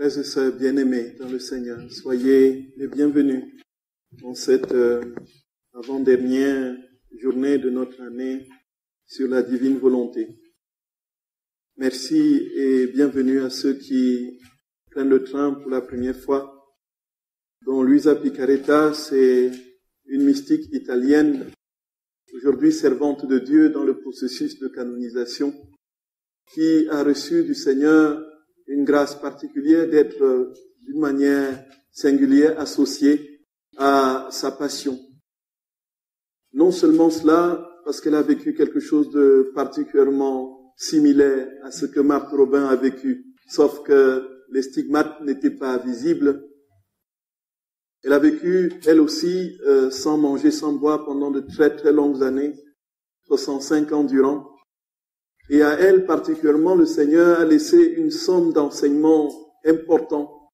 Frères et sœurs bien-aimés dans le Seigneur, soyez les bienvenus dans cette avant-dernière journée de notre année sur la divine volonté. Merci et bienvenue à ceux qui prennent le train pour la première fois, dont Luisa Picaretta, c'est une mystique italienne, aujourd'hui servante de Dieu dans le processus de canonisation, qui a reçu du Seigneur une grâce particulière d'être d'une manière singulière associée à sa passion. Non seulement cela, parce qu'elle a vécu quelque chose de particulièrement similaire à ce que Marthe Robin a vécu, sauf que les stigmates n'étaient pas visibles. Elle a vécu, elle aussi, sans manger, sans boire pendant de très très longues années, 65 ans durant. Et à elle particulièrement, le Seigneur a laissé une somme d'enseignements importants.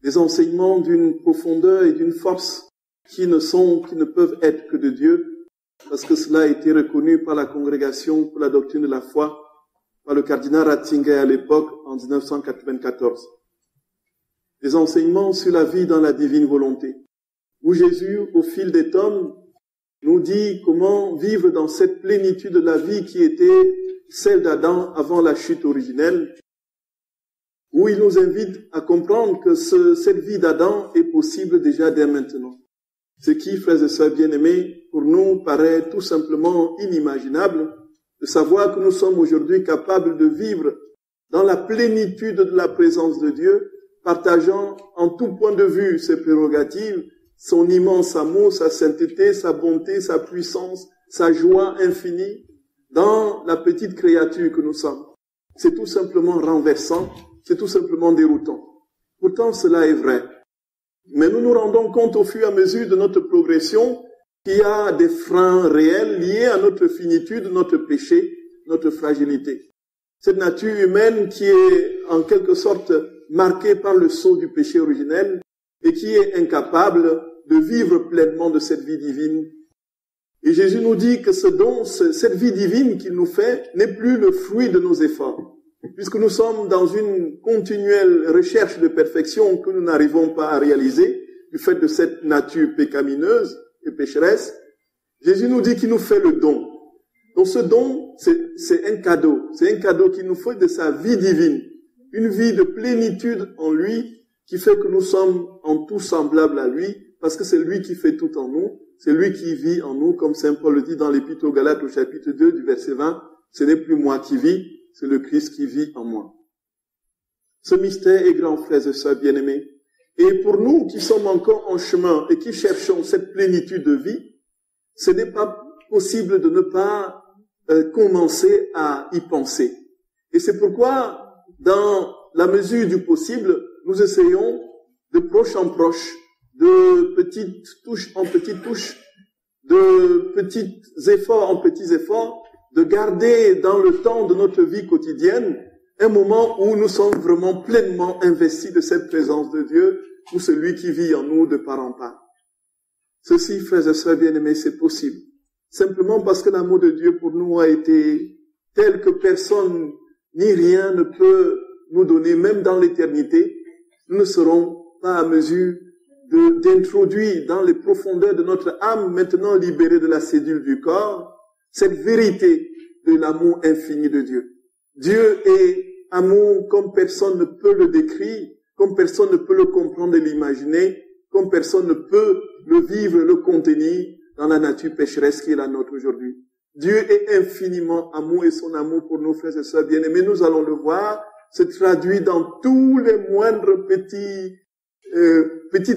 Des enseignements d'une profondeur et d'une force qui ne peuvent être que de Dieu, parce que cela a été reconnu par la Congrégation pour la doctrine de la foi, par le cardinal Ratzinger à l'époque, en 1994. Des enseignements sur la vie dans la divine volonté, où Jésus, au fil des tomes, nous dit comment vivre dans cette plénitude de la vie qui était celle d'Adam avant la chute originelle, où il nous invite à comprendre que cette vie d'Adam est possible déjà dès maintenant. Ce qui, frères et sœurs bien-aimés, pour nous paraît tout simplement inimaginable de savoir que nous sommes aujourd'hui capables de vivre dans la plénitude de la présence de Dieu, partageant en tout point de vue ses prérogatives, son immense amour, sa sainteté, sa bonté, sa puissance, sa joie infinie dans la petite créature que nous sommes. C'est tout simplement renversant, c'est tout simplement déroutant. Pourtant, cela est vrai. Mais nous nous rendons compte au fur et à mesure de notre progression qu'il y a des freins réels liés à notre finitude, notre péché, notre fragilité. Cette nature humaine qui est en quelque sorte marquée par le sceau du péché originel et qui est incapable de vivre pleinement de cette vie divine. Et Jésus nous dit que ce don, cette vie divine qu'il nous fait, n'est plus le fruit de nos efforts. Puisque nous sommes dans une continuelle recherche de perfection que nous n'arrivons pas à réaliser, du fait de cette nature pécamineuse et pécheresse, Jésus nous dit qu'il nous fait le don. Donc ce don, c'est un cadeau. C'est un cadeau qu'il nous fait de sa vie divine. Une vie de plénitude en lui, qui fait que nous sommes en tout semblables à lui, parce que c'est lui qui fait tout en nous, c'est lui qui vit en nous, comme saint Paul le dit dans l'Épître aux Galates au chapitre 2 du verset 20, ce n'est plus moi qui vis, c'est le Christ qui vit en moi. Ce mystère est grand, frères et sœurs bien-aimés. Et pour nous qui sommes encore en chemin et qui cherchons cette plénitude de vie, ce n'est pas possible de ne pas commencer à y penser. Et c'est pourquoi, dans la mesure du possible, nous essayons de proche en proche, de petites touches en petites touches, de petits efforts en petits efforts, de garder dans le temps de notre vie quotidienne un moment où nous sommes vraiment pleinement investis de cette présence de Dieu, où celui qui vit en nous de part en part. Ceci, frères et sœurs bien-aimés, c'est possible. Simplement parce que l'amour de Dieu pour nous a été tel que personne ni rien ne peut nous donner, même dans l'éternité, nous ne serons pas à mesure d'introduire dans les profondeurs de notre âme, maintenant libérée de la cédule du corps, cette vérité de l'amour infini de Dieu. Dieu est amour comme personne ne peut le décrire, comme personne ne peut le comprendre et l'imaginer, comme personne ne peut le vivre, le contenir dans la nature pécheresse qui est la nôtre aujourd'hui. Dieu est infiniment amour et son amour pour nos frères et sœurs bien-aimés, nous allons le voir, se traduit dans tous les moindres petites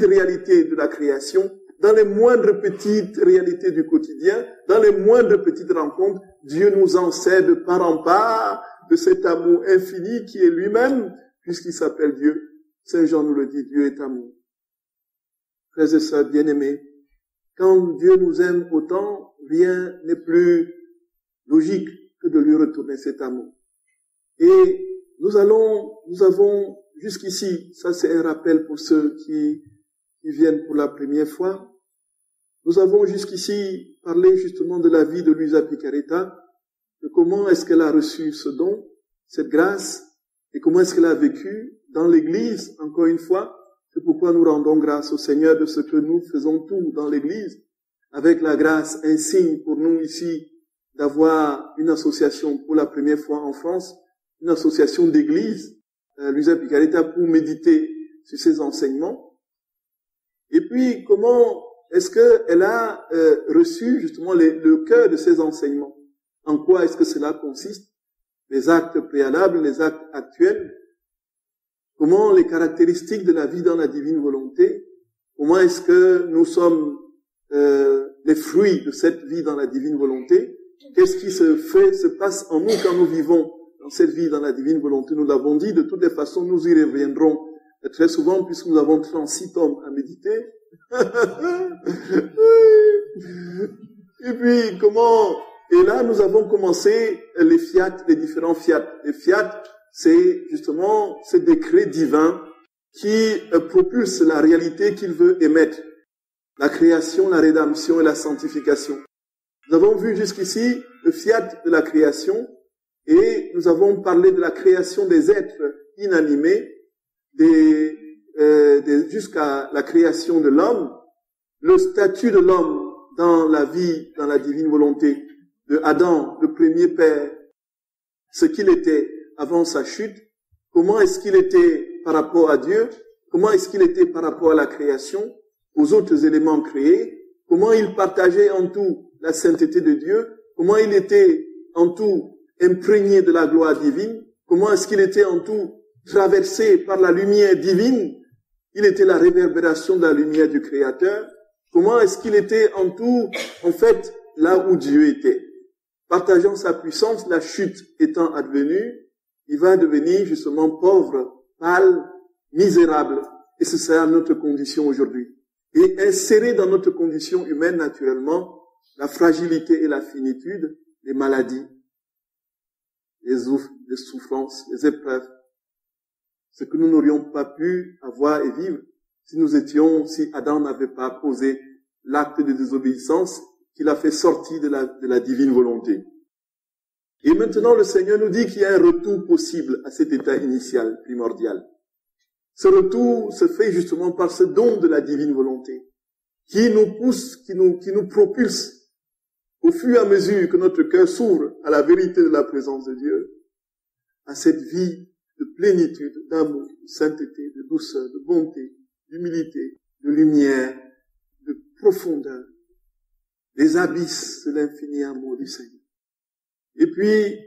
réalités de la création, dans les moindres petites réalités du quotidien, dans les moindres petites rencontres. Dieu nous enseigne de part en part de cet amour infini qui est lui-même, puisqu'il s'appelle Dieu. Saint Jean nous le dit, Dieu est amour. Frères et sœurs bien-aimés, quand Dieu nous aime autant, rien n'est plus logique que de lui retourner cet amour. Et nous avons jusqu'ici, ça c'est un rappel pour ceux qui viennent pour la première fois, nous avons jusqu'ici parlé justement de la vie de Luisa Picaretta, de comment est-ce qu'elle a reçu ce don, cette grâce, et comment est-ce qu'elle a vécu dans l'Église, encore une fois. C'est pourquoi nous rendons grâce au Seigneur de ce que nous faisons tout dans l'Église, avec la grâce insigne pour nous ici d'avoir une association pour la première fois en France, une association d'église, Luisa Picaretta, pour méditer sur ses enseignements. Et puis, comment est-ce qu'elle a reçu justement le cœur de ces enseignements? En quoi est-ce que cela consiste? Les actes préalables, les actes actuels. Comment les caractéristiques de la vie dans la divine volonté? Comment est-ce que nous sommes les fruits de cette vie dans la divine volonté? Qu'est-ce qui se passe en nous quand nous vivons dans cette vie dans la divine volonté? Nous l'avons dit, de toutes les façons, nous y reviendrons très souvent puisque nous avons 36 tomes à méditer. Et puis, et là, nous avons commencé les fiat, les différents fiat. Les fiat, c'est justement ce décret divin qui propulse la réalité qu'il veut émettre. La création, la rédemption et la sanctification. Nous avons vu jusqu'ici le fiat de la création et nous avons parlé de la création des êtres inanimés jusqu'à la création de l'homme, le statut de l'homme dans la vie, dans la divine volonté de Adam, le premier père, ce qu'il était avant sa chute, comment est-ce qu'il était par rapport à Dieu, comment est-ce qu'il était par rapport à la création, aux autres éléments créés, comment il partageait en tout la sainteté de Dieu, comment il était en tout imprégné de la gloire divine, comment est-ce qu'il était en tout traversé par la lumière divine, il était la réverbération de la lumière du Créateur, comment est-ce qu'il était en tout, en fait, là où Dieu était. Partageant sa puissance, la chute étant advenue, il va devenir justement pauvre, pâle, misérable, et ce sera notre condition aujourd'hui. Et insérer dans notre condition humaine naturellement la fragilité et la finitude, les maladies, les souffrances, les épreuves, ce que nous n'aurions pas pu avoir et vivre si Adam n'avait pas posé l'acte de désobéissance qu'il a fait sortir de la divine volonté. Et maintenant, le Seigneur nous dit qu'il y a un retour possible à cet état initial, primordial. Ce retour se fait justement par ce don de la divine volonté, qui nous pousse, qui nous propulse au fur et à mesure que notre cœur s'ouvre à la vérité de la présence de Dieu, à cette vie de plénitude, d'amour, de sainteté, de douceur, de bonté, d'humilité, de lumière, de profondeur, les abysses de l'infini amour du Seigneur. Et puis,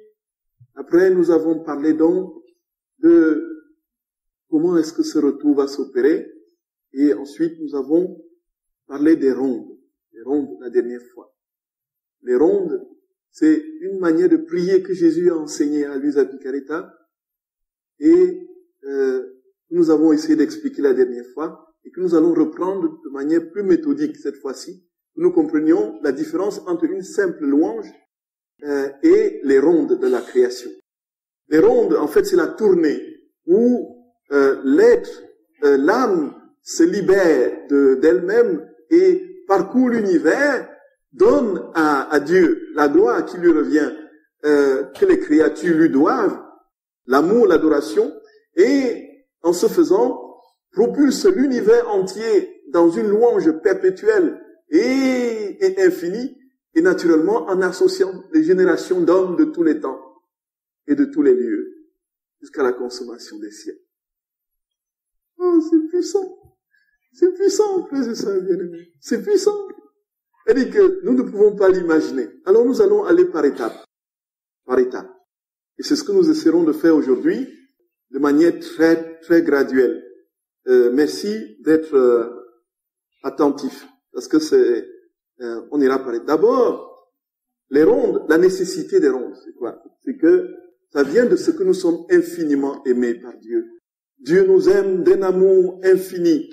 après, nous avons parlé donc de comment est-ce que ce retour va s'opérer, et ensuite nous avons parlé des rondes la dernière fois. Les rondes, c'est une manière de prier que Jésus a enseigné à Luisa Picaretta, et nous avons essayé d'expliquer la dernière fois, et que nous allons reprendre de manière plus méthodique cette fois-ci, que nous comprenions la différence entre une simple louange et les rondes de la création. Les rondes, en fait, c'est la tournée où l'être, l'âme se libère d'elle-même et parcourt l'univers, donne à Dieu la gloire qui lui revient, que les créatures lui doivent, l'amour, l'adoration, et en ce faisant, propulse l'univers entier dans une louange perpétuelle et infinie, et naturellement en associant les générations d'hommes de tous les temps et de tous les lieux, jusqu'à la consommation des siècles. Oh, c'est puissant! C'est puissant, frères et sœurs bien-aimés. C'est puissant. Elle dit que nous ne pouvons pas l'imaginer. Alors nous allons aller par étapes. Par étapes. Et c'est ce que nous essaierons de faire aujourd'hui, de manière très, très graduelle. Merci d'être attentif. Parce que on ira par étapes. D'abord, les rondes, la nécessité des rondes, c'est quoi? C'est que ça vient de ce que nous sommes infiniment aimés par Dieu. Dieu nous aime d'un amour infini.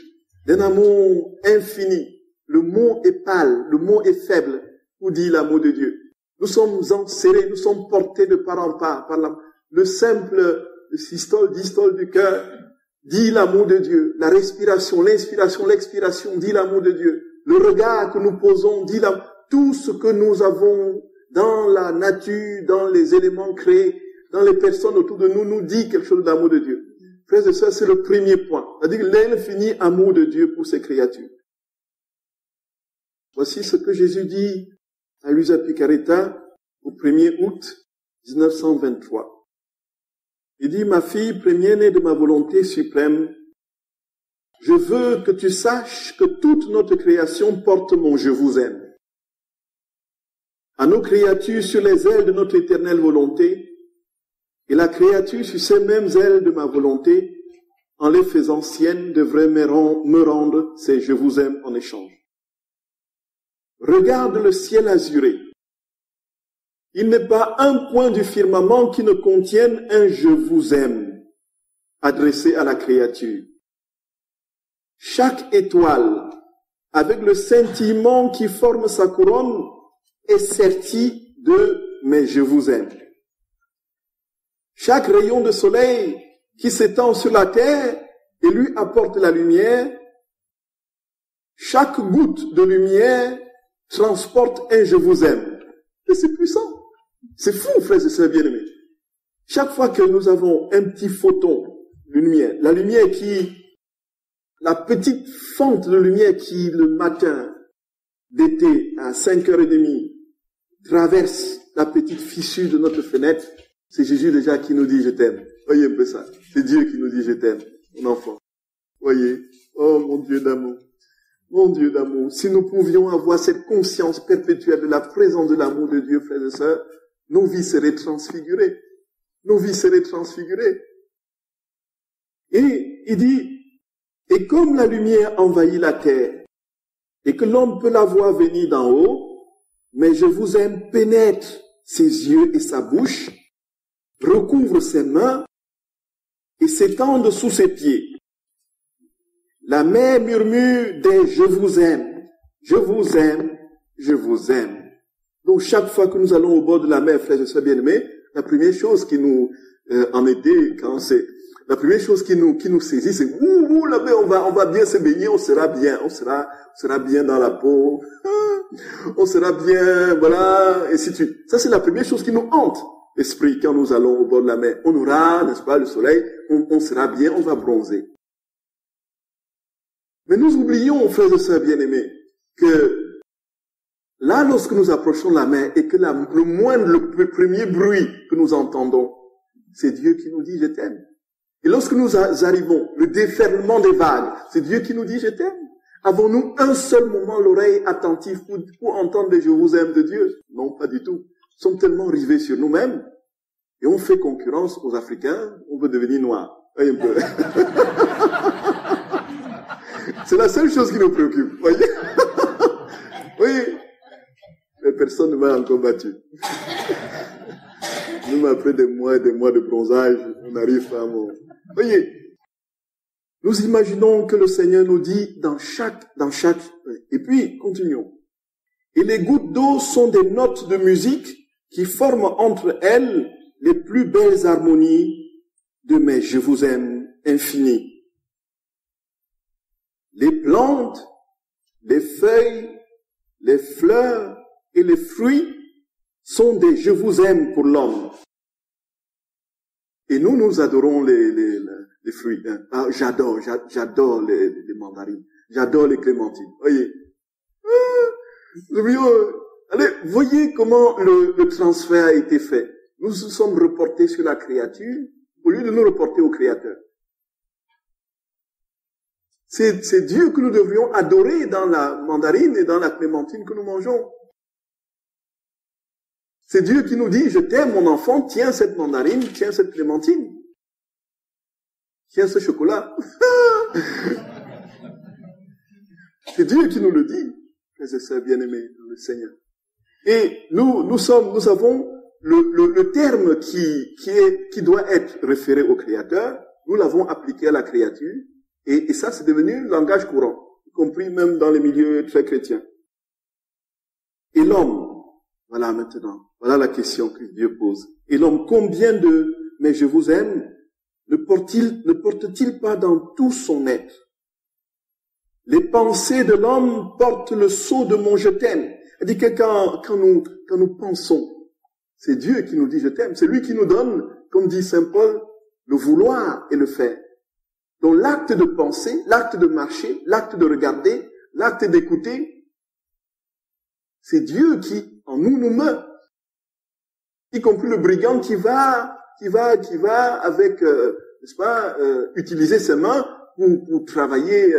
D'un amour infini. Le mot est pâle, le mot est faible pour dire l'amour de Dieu. Nous sommes enserrés, nous sommes portés de part en part par le simple systole, distole du cœur dit l'amour de Dieu. La respiration, l'inspiration, l'expiration dit l'amour de Dieu. Le regard que nous posons dit l'amour. Tout ce que nous avons dans la nature, dans les éléments créés, dans les personnes autour de nous, nous dit quelque chose d'amour de Dieu. Frères et sœurs, c'est le premier point. C'est-à-dire l'infini amour de Dieu pour ses créatures. Voici ce que Jésus dit à Luisa Picaretta au 1er août 1923. Il dit, ma fille première-née de ma volonté suprême, je veux que tu saches que toute notre création porte mon je vous aime. À nos créatures sur les ailes de notre éternelle volonté, et la créature sur ces mêmes ailes de ma volonté, en les faisant siennes, devrait me rendre ces je vous aime en échange. Regarde le ciel azuré. Il n'est pas un point du firmament qui ne contienne un je vous aime adressé à la créature. Chaque étoile, avec le scintillement qui forme sa couronne, est sertie de mais je vous aime. Chaque rayon de soleil qui s'étend sur la terre et lui apporte la lumière, chaque goutte de lumière transporte un je vous aime. Et c'est puissant. C'est fou, frères et sœurs bien-aimés. Chaque fois que nous avons un petit photon de lumière, la petite fente de lumière qui, le matin d'été, à 5h30, traverse la petite fissure de notre fenêtre, c'est Jésus déjà qui nous dit « je t'aime ». Voyez un peu ça. C'est Dieu qui nous dit « je t'aime », mon enfant. Voyez. Oh, mon Dieu d'amour. Mon Dieu d'amour. Si nous pouvions avoir cette conscience perpétuelle de la présence de l'amour de Dieu, frères et sœurs, nos vies seraient transfigurées. Nos vies seraient transfigurées. Et il dit, et comme la lumière envahit la terre, et que l'homme peut la voir venir d'en haut, mais je vous aime pénètre ses yeux et sa bouche, recouvre ses mains et s'étende sous ses pieds. La mer murmure des « je vous aime, je vous aime, je vous aime ». Donc chaque fois que nous allons au bord de la mer, frères et sœurs bien-aimés, la première chose qui nous, en été, la première chose qui nous saisit, c'est ouh, la mer, on va bien se baigner, on sera bien dans la peau, on sera bien, voilà, et ainsi de suite. Ça c'est la première chose qui nous hante l'esprit quand nous allons au bord de la mer. On aura, n'est-ce pas, le soleil, on sera bien, on va bronzer. Mais nous oublions, frères et sœurs bien-aimés, que là, lorsque nous approchons la mer et que le premier bruit que nous entendons, c'est Dieu qui nous dit « je t'aime ». Et lorsque nous arrivons, le déferlement des vagues, c'est Dieu qui nous dit « je t'aime ». Avons-nous un seul moment l'oreille attentive pour entendre les « je vous aime » de Dieu? Non, pas du tout. Nous sommes tellement rivés sur nous-mêmes et on fait concurrence aux Africains, on veut devenir noirs. Voyez un peu. C'est la seule chose qui nous préoccupe, voyez. Oui, mais personne ne m'a encore battu. Nous, après des mois et des mois de bronzage, on arrive à mon... Voyez, nous imaginons que le Seigneur nous dit dans chaque... Et puis, continuons. Et les gouttes d'eau sont des notes de musique qui forment entre elles les plus belles harmonies de mes « je vous aime » infinis. Les plantes, les feuilles, les fleurs et les fruits sont des « je vous aime » pour l'homme. Et nous adorons les fruits. Hein. Ah, j'adore les mandarines. J'adore les clémentines. Voyez. Allez, voyez comment le transfert a été fait. Nous nous sommes reportés sur la créature au lieu de nous reporter au Créateur. C'est Dieu que nous devrions adorer dans la mandarine et dans la clémentine que nous mangeons. C'est Dieu qui nous dit, je t'aime mon enfant, tiens cette mandarine, tiens cette clémentine, tiens ce chocolat. C'est Dieu qui nous le dit, frères et sœurs bien-aimés dans le Seigneur. Et nous avons le terme qui doit être référé au Créateur, nous l'avons appliqué à la créature, et ça c'est devenu le langage courant, y compris même dans les milieux très chrétiens. Et l'homme, voilà maintenant, voilà la question que Dieu pose. Et l'homme, combien de « mais je vous aime » ne porte-t-il pas dans tout son être? Les pensées de l'homme portent le sceau de mon « je t'aime ». C'est-à-dire que quand nous pensons, c'est Dieu qui nous dit « je t'aime ». C'est lui qui nous donne, comme dit Saint Paul, le vouloir et le faire. Donc l'acte de penser, l'acte de marcher, l'acte de regarder, l'acte d'écouter, c'est Dieu qui, en nous, nous meut. Y compris le brigand qui va avec, n'est-ce pas, utiliser ses mains pour travailler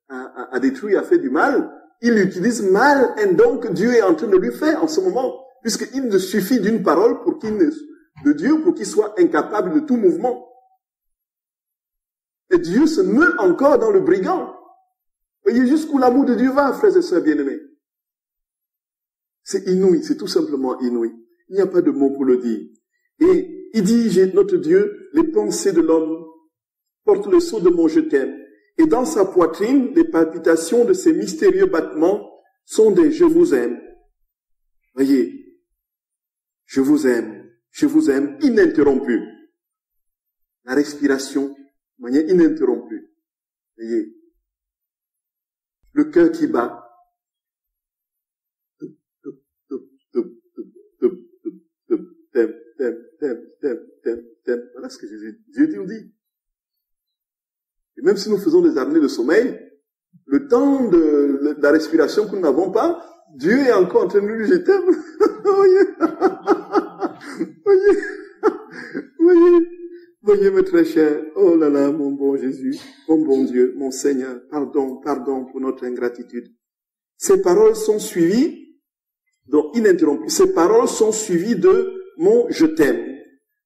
à détruire, à faire du mal. Il utilise mal, et donc Dieu est en train de lui faire en ce moment, puisqu'il ne suffit d'une parole de Dieu pour qu'il soit incapable de tout mouvement. Et Dieu se meut encore dans le brigand. Voyez jusqu'où l'amour de Dieu va, frères et sœurs bien-aimés. C'est inouï, c'est tout simplement inouï. Il n'y a pas de mots pour le dire. Et il dit, notre Dieu, les pensées de l'homme portent le sceau de mon je t'aime. Et dans sa poitrine, les palpitations de ces mystérieux battements sont des je vous aime. Voyez, je vous aime ininterrompu. La respiration, de manière ininterrompue. Voyez, le cœur qui bat. Voilà ce que Dieu nous dit. Et même si nous faisons des apnées de sommeil, le temps de la respiration que nous n'avons pas, Dieu est encore en train de nous dire, je t'aime. Voyez mes très chers, oh là là, mon bon Jésus, mon bon Dieu, mon Seigneur, pardon pour notre ingratitude. Ces paroles sont suivies, donc ininterrompues, ces paroles sont suivies de mon je t'aime.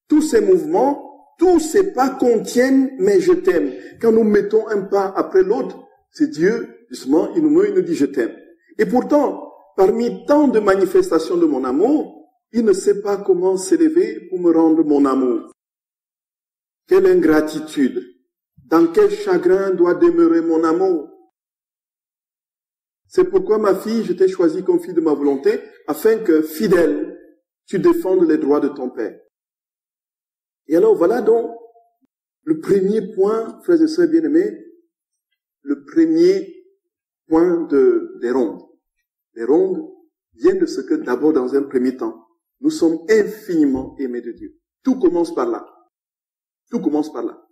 Tous ces mouvements, tous ces pas contiennent mais je t'aime. Quand nous mettons un pas après l'autre, c'est Dieu, justement, il nous dit je t'aime. Et pourtant, parmi tant de manifestations de mon amour, il ne sait pas comment s'élever pour me rendre mon amour. Quelle ingratitude! Dans quel chagrin doit demeurer mon amour? C'est pourquoi ma fille, je t'ai choisie comme fille de ma volonté, afin que, fidèle, tu défendes les droits de ton père. Et alors voilà donc le premier point, frères et sœurs bien-aimés, le premier point des rondes. Les rondes viennent de ce que d'abord dans un premier temps, nous sommes infiniment aimés de Dieu. Tout commence par là. Tout commence par là.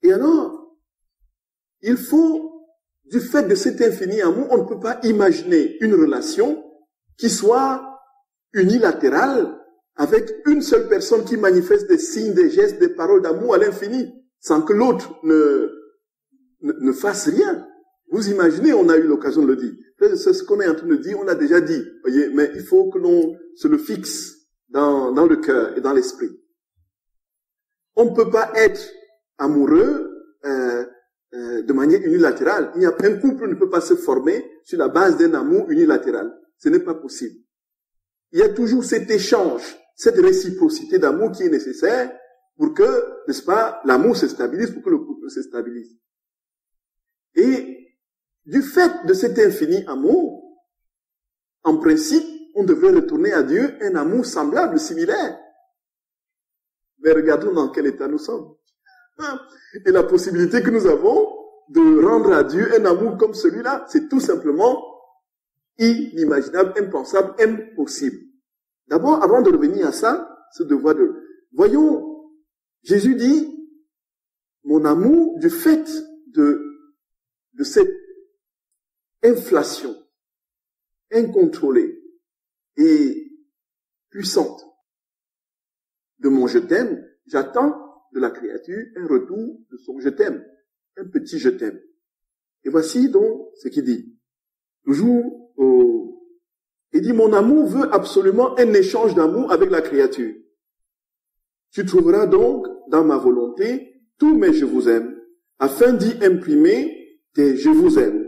Et alors, il faut, du fait de cet infini amour, on ne peut pas imaginer une relation qui soit unilatérale avec une seule personne qui manifeste des signes, des gestes, des paroles d'amour à l'infini, sans que l'autre ne fasse rien. Vous imaginez, on a eu l'occasion de le dire. C'est ce qu'on est en train de dire, on l'a déjà dit, voyez, mais il faut que l'on se le fixe dans le cœur et dans l'esprit. On ne peut pas être amoureux de manière unilatérale. Un couple ne peut pas se former sur la base d'un amour unilatéral. Ce n'est pas possible. Il y a toujours cet échange, cette réciprocité d'amour qui est nécessaire pour que, n'est-ce pas, l'amour se stabilise, pour que le couple se stabilise. Et du fait de cet infini amour, en principe, on devrait retourner à Dieu un amour semblable, similaire. Mais regardons dans quel état nous sommes. Et la possibilité que nous avons de rendre à Dieu un amour comme celui-là, c'est tout simplement inimaginable, impensable, impossible. D'abord, avant de revenir à ça, ce devoir de... Voyons, Jésus dit, mon amour, du fait de cette inflation incontrôlée et puissante de mon je t'aime, j'attends de la créature un retour de son je t'aime, un petit je t'aime. Et voici donc ce qu'il dit. Toujours, il dit, mon amour veut absolument un échange d'amour avec la créature. Tu trouveras donc dans ma volonté tous mes je vous aime, afin d'y imprimer tes je vous aime,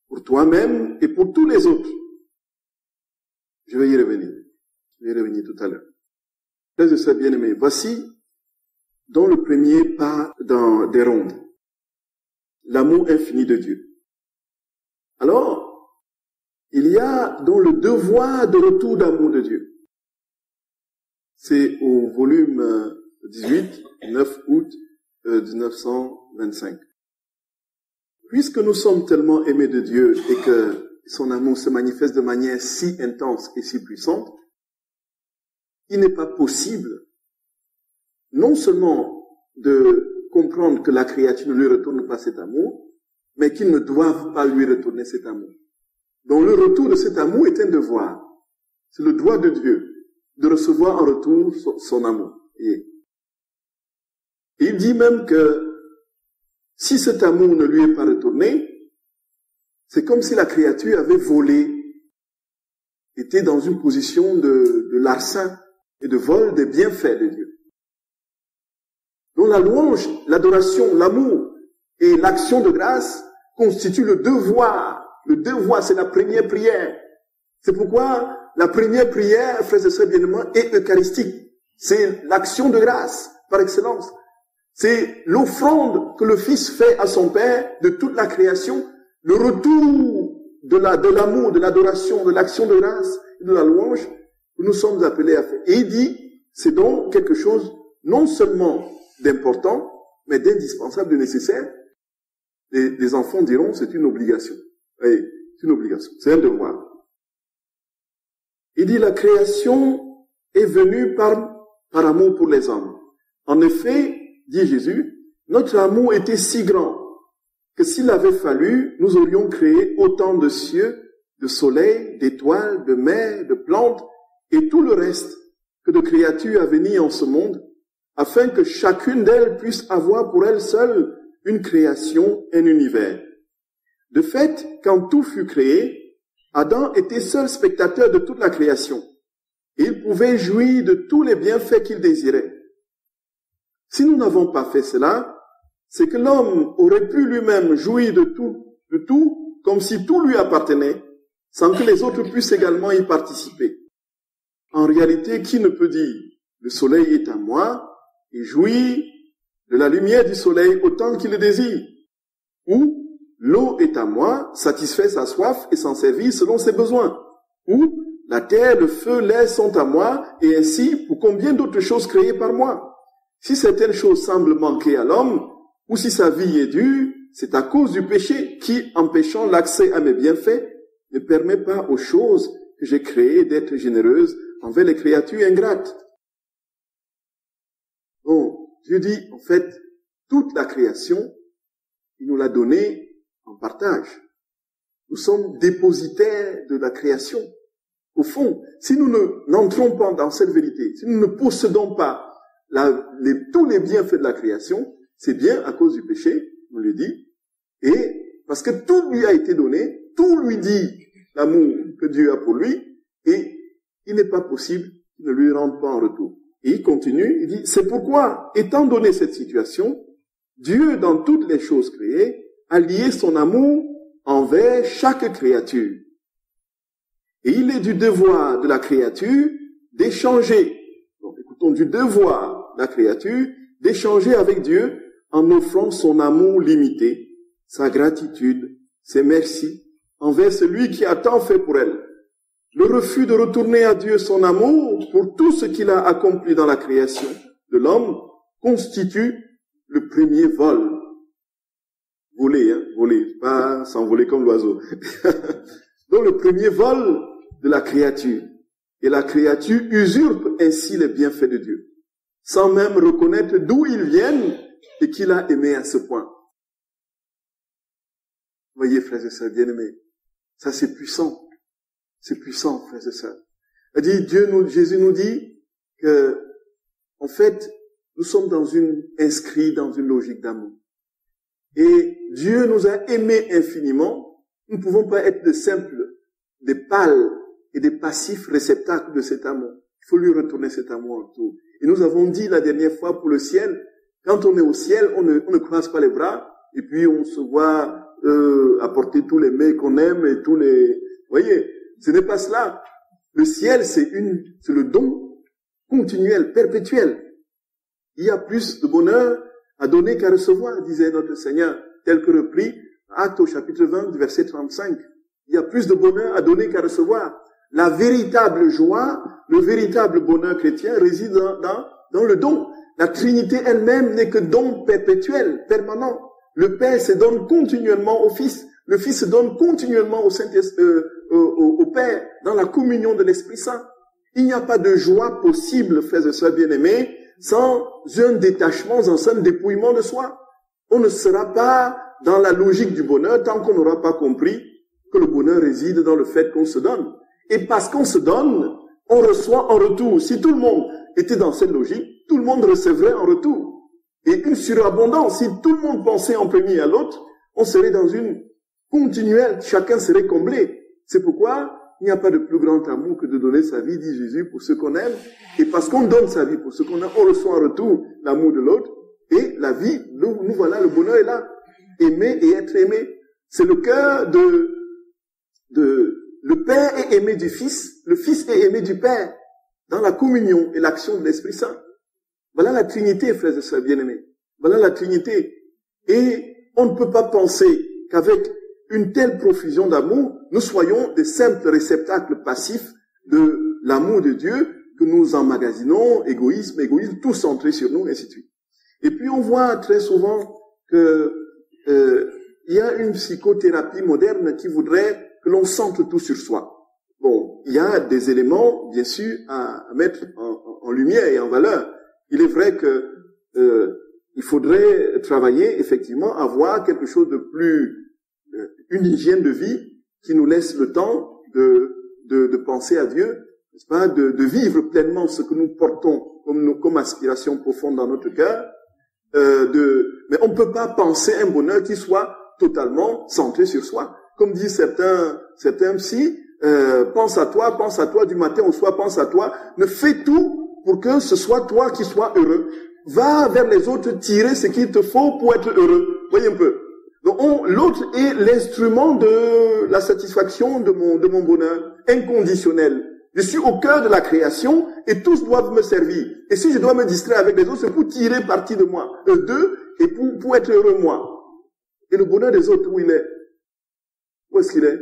pour toi-même et pour tous les autres. Je vais y revenir. Je vais y revenir tout à l'heure. Frères et sœurs bien-aimés, voici dans le premier pas dans des rondes, l'amour infini de Dieu. Alors, il y a donc le devoir de retour d'amour de Dieu. C'est au volume 18, 9 août 1925. Puisque nous sommes tellement aimés de Dieu et que son amour se manifeste de manière si intense et si puissante, il n'est pas possible non seulement de comprendre que la créature ne lui retourne pas cet amour, mais qu'ils ne doivent pas lui retourner cet amour. Donc le retour de cet amour est un devoir. C'est le droit de Dieu de recevoir en retour son amour. Et il dit même que si cet amour ne lui est pas retourné, c'est comme si la créature avait volé, était dans une position de larcin et de vol des bienfaits de Dieu. Donc la louange, l'adoration, l'amour et l'action de grâce constituent le devoir. Le devoir, c'est la première prière. C'est pourquoi la première prière, frères et sœurs bien-aimés, est eucharistique. C'est l'action de grâce par excellence. C'est l'offrande que le Fils fait à son Père de toute la création, le retour de l'amour, de l'adoration, de l'action de grâce et de la louange que nous sommes appelés à faire. Et il dit, c'est donc quelque chose non seulement d'important, mais d'indispensable, de nécessaire. Les enfants diront, c'est une obligation. Oui, c'est une obligation, c'est un devoir. Il dit, la création est venue par amour pour les hommes. En effet, dit Jésus, notre amour était si grand que s'il avait fallu, nous aurions créé autant de cieux, de soleil, d'étoiles, de mers, de plantes et tout le reste que de créatures à venir en ce monde, afin que chacune d'elles puisse avoir pour elle seule une création, un univers. De fait, quand tout fut créé, Adam était seul spectateur de toute la création. Et il pouvait jouir de tous les bienfaits qu'il désirait. Si nous n'avons pas fait cela, c'est que l'homme aurait pu lui-même jouir de tout, comme si tout lui appartenait, sans que les autres puissent également y participer. En réalité, qui ne peut dire « le soleil est à moi » et jouir de la lumière du soleil autant qu'il le désire, ou « l'eau est à moi », satisfait sa soif et s'en servir selon ses besoins, ou « la terre, le feu, l'air sont à moi » et ainsi pour combien d'autres choses créées par moi. Si certaines choses semblent manquer à l'homme, ou si sa vie est dure, c'est à cause du péché qui, empêchant l'accès à mes bienfaits, ne permet pas aux choses que j'ai créées d'être généreuses envers les créatures ingrates. Bon, Dieu dit, en fait, toute la création, il nous l'a donnée en partage. Nous sommes dépositaires de la création. Au fond, si nous n'entrons pas dans cette vérité, si nous ne possédons pas tous les bienfaits de la création, c'est bien à cause du péché, on le dit, et parce que tout lui a été donné, tout lui dit l'amour que Dieu a pour lui, et il n'est pas possible qu'il ne lui rende pas en retour. Et il continue, il dit, c'est pourquoi, étant donné cette situation, Dieu, dans toutes les choses créées, a lié son amour envers chaque créature. Et il est du devoir de la créature d'échanger, donc écoutons, du devoir de la créature d'échanger avec Dieu en offrant son amour limité, sa gratitude, ses merci envers celui qui a tant fait pour elle. Le refus de retourner à Dieu son amour pour tout ce qu'il a accompli dans la création de l'homme constitue le premier vol. Voler, voler, pas s'envoler comme l'oiseau. Donc le premier vol de la créature. Et la créature usurpe ainsi les bienfaits de Dieu, sans même reconnaître d'où ils viennent et qu'il a aimé à ce point. Voyez, frères et sœurs bien-aimés, ça c'est puissant. C'est puissant, frères et sœurs. Jésus nous dit que, en fait, nous sommes inscrits dans une logique d'amour. Et Dieu nous a aimés infiniment. Nous ne pouvons pas être des pâles et des passifs réceptacles de cet amour. Il faut lui retourner cet amour en tout. Et nous avons dit la dernière fois pour le ciel, quand on est au ciel, on ne croise pas les bras, et puis on se voit apporter tous les mets qu'on aime et tous les... Voyez, ce n'est pas cela. Le ciel, c'est le don continuel, perpétuel. Il y a plus de bonheur à donner qu'à recevoir, disait notre Seigneur, tel que repris, Actes au chapitre 20, verset 35. Il y a plus de bonheur à donner qu'à recevoir. La véritable joie, le véritable bonheur chrétien réside dans le don. La Trinité elle-même n'est que don perpétuel, permanent. Le Père se donne continuellement au Fils. Le Fils se donne continuellement au Père, dans la communion de l'Esprit Saint. Il n'y a pas de joie possible, frères et sœurs bien-aimés, sans un détachement, sans un dépouillement de soi. On ne sera pas dans la logique du bonheur tant qu'on n'aura pas compris que le bonheur réside dans le fait qu'on se donne. Et parce qu'on se donne, on reçoit en retour. Si tout le monde était dans cette logique, tout le monde recevrait en retour. Et une surabondance, si tout le monde pensait en premier à l'autre, on serait dans une continuelle, chacun serait comblé. C'est pourquoi il n'y a pas de plus grand amour que de donner sa vie, dit Jésus, pour ceux qu'on aime. Et parce qu'on donne sa vie pour ceux qu'on aime, on reçoit en retour l'amour de l'autre. Et la vie, nous voilà, le bonheur est là. Aimer et être aimé. C'est le cœur le Père est aimé du Fils, le Fils est aimé du Père, dans la communion et l'action de l'Esprit Saint. Voilà la Trinité, frères et sœurs bien-aimés. Voilà la Trinité. Et on ne peut pas penser qu'avec une telle profusion d'amour, nous soyons des simples réceptacles passifs de l'amour de Dieu, que nous emmagasinons, égoïsme, tout centré sur nous, ainsi de suite. Et puis on voit très souvent que il y a une psychothérapie moderne qui voudrait que l'on centre tout sur soi. Bon, il y a des éléments, bien sûr, à mettre en lumière et en valeur. Il est vrai que il faudrait travailler, effectivement, avoir quelque chose de plus, une hygiène de vie qui nous laisse le temps de penser à Dieu, n'est-ce pas, de vivre pleinement ce que nous portons comme aspiration profonde dans notre cœur. Mais on ne peut pas penser un bonheur qui soit totalement centré sur soi. Comme disent certains psy, pense à toi du matin au soir, pense à toi, ne fais tout pour que ce soit toi qui sois heureux. Va vers les autres tirer ce qu'il te faut pour être heureux. Voyez un peu. Donc l'autre est l'instrument de la satisfaction de mon bonheur inconditionnel. Je suis au cœur de la création et tous doivent me servir. Et si je dois me distraire avec les autres, c'est pour tirer parti de moi, d'eux, et pour être heureux moi. Et le bonheur des autres, où il est? Où est-ce qu'il est?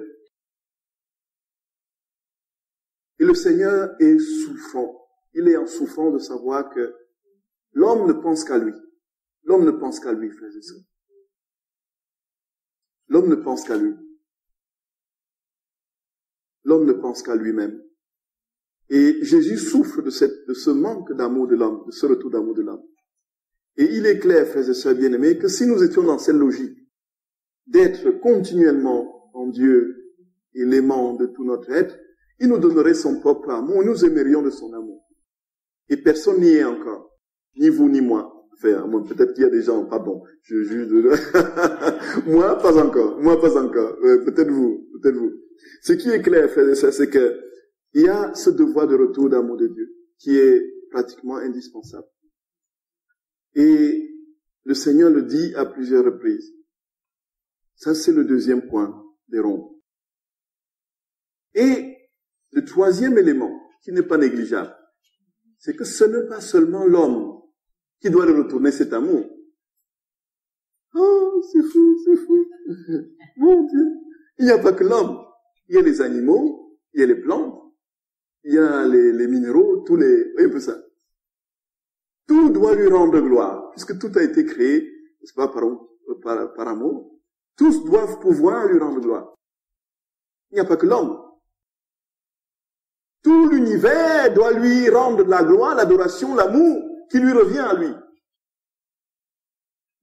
Et le Seigneur est souffrant. Il est en souffrant de savoir que l'homme ne pense qu'à lui. L'homme ne pense qu'à lui, frères et sœurs. L'homme ne pense qu'à lui. L'homme ne pense qu'à lui-même. Et Jésus souffre de ce manque d'amour de l'homme, de ce retour d'amour de l'homme. Et il est clair, frères et sœurs bien-aimés, que si nous étions dans cette logique d'être continuellement en Dieu et l'aimant de tout notre être, il nous donnerait son propre amour, nous aimerions de son amour. Et personne n'y est encore, ni vous ni moi. Enfin, peut-être qu'il y a des gens, pardon, je juge. Moi, pas encore. Peut-être vous. Ce qui est clair, frères et sœurs, c'est que il y a ce devoir de retour d'amour de Dieu qui est pratiquement indispensable. Et le Seigneur le dit à plusieurs reprises. Ça, c'est le deuxième point des ronds. Et le troisième élément, qui n'est pas négligeable, c'est que ce n'est pas seulement l'homme qui doit le retourner cet amour. Oh, c'est fou. Mon Dieu. Il n'y a pas que l'homme. Il y a les animaux, il y a les plantes, il y a les minéraux, oui, un peu ça. Tout doit lui rendre gloire, puisque tout a été créé, n'est-ce pas, par amour. Tous doivent pouvoir lui rendre gloire. Il n'y a pas que l'homme. Tout l'univers doit lui rendre la gloire, l'adoration, l'amour qui lui revient à lui.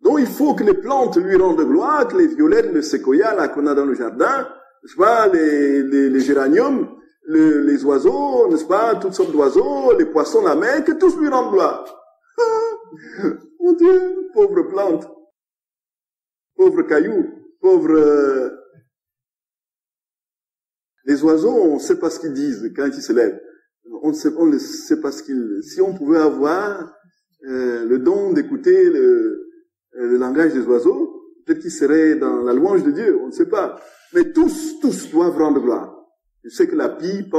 Donc il faut que les plantes lui rendent gloire, que les violettes, le séquoia, là qu'on a dans le jardin, n'est-ce pas, les géraniums, les oiseaux, n'est-ce pas, toutes sortes d'oiseaux, les poissons, la mer, que tous lui rendent gloire. Mon Dieu, pauvre plante, pauvre caillou, pauvre... Les oiseaux, on ne sait pas ce qu'ils disent quand ils se lèvent. On ne sait pas ce qu'ils... Si on pouvait avoir le don d'écouter le langage des oiseaux, peut-être qu'ils seraient dans la louange de Dieu, on ne sait pas. Mais tous doivent rendre gloire. Je sais que la pie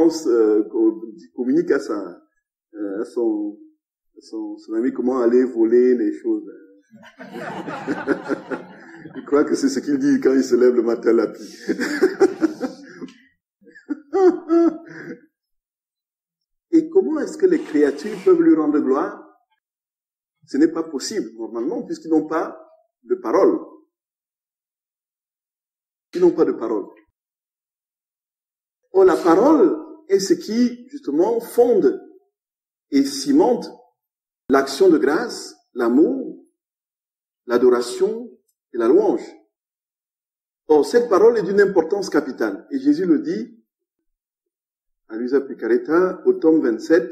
communique à son ami comment aller voler les choses. Je crois que c'est ce qu'il dit quand il se lève le matin, la pie. Et comment est-ce que les créatures peuvent lui rendre gloire? Ce n'est pas possible, normalement, puisqu'ils n'ont pas de parole. Ils n'ont pas de parole. Or, la parole est ce qui, justement, fonde et cimente l'action de grâce, l'amour, l'adoration et la louange. Or, cette parole est d'une importance capitale. Et Jésus le dit à Luisa Picaretta au tome 27,